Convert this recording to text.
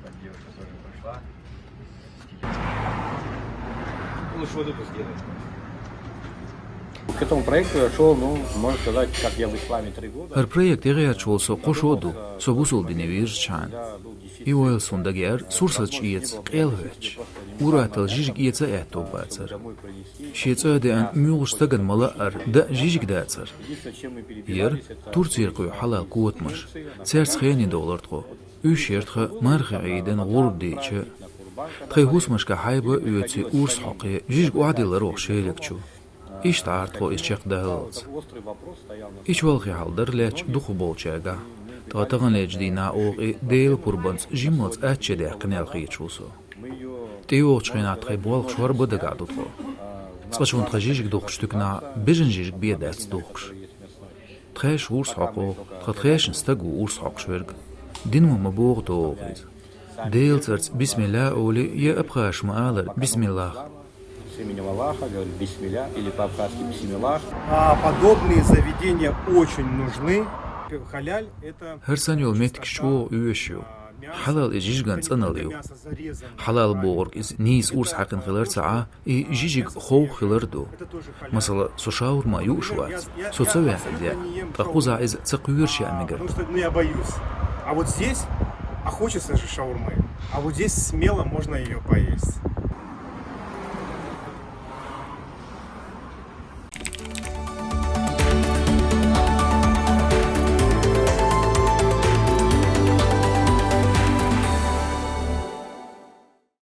там девушка тоже пришла. Лучше вот это сделать. К этому проекту я шел, ну, можно сказать, как я в исламе 3 года. Her projekt iğerçolsa qoşodu, sobusul dinevir çan. İvoyl sundager sursat iyets qelveç. Uratal jijik iyetse ettobatsar. Şeçöden müğüştagan mala da jijik datsar. Yer Tursiya qoy halal quvotmuş. Çers xeyni dolartqo. Üç yertxe marxeyden gurb deçe. Txehusmaşka hayba üyeti urs haqi jijik uadilar oxşeylekçu. İştart o işçek dağılız. İç valqi haldır leç duxu bolçaga. Tağatağın lecdina oği deyil kurbans jimots əççə dəqinəl xiyçusu. Teyo çxinat xey bolq şvar bıdıqa dutqo. Çqaçun txajijik duxştükna bijin jijik biedəts duxş. Txeş urs haqo, txatxeşin stagu urs haqşverg. Dinmu maboğ doğğiz. Deyil çərç bismillah oli ya əbxaş mağalır bismillah. С именем Аллаха, говорит бисмилля, или по-абхазски бисмиллах. Подобные заведения очень нужны. Халяль это Hersan yol metkş o üyeşiyor. Halal ejijgan tsanalıyor. Halal boğurk iz nis urs haqin xilar sa'a jijik xov xilardu. Masala suşaurma yuşvat. Sotsavya ya. Taquza iz tsaqyur şamigar. потому что я боюсь. А вот здесь, а хочется же шаурмы. А вот здесь смело можно ее поесть.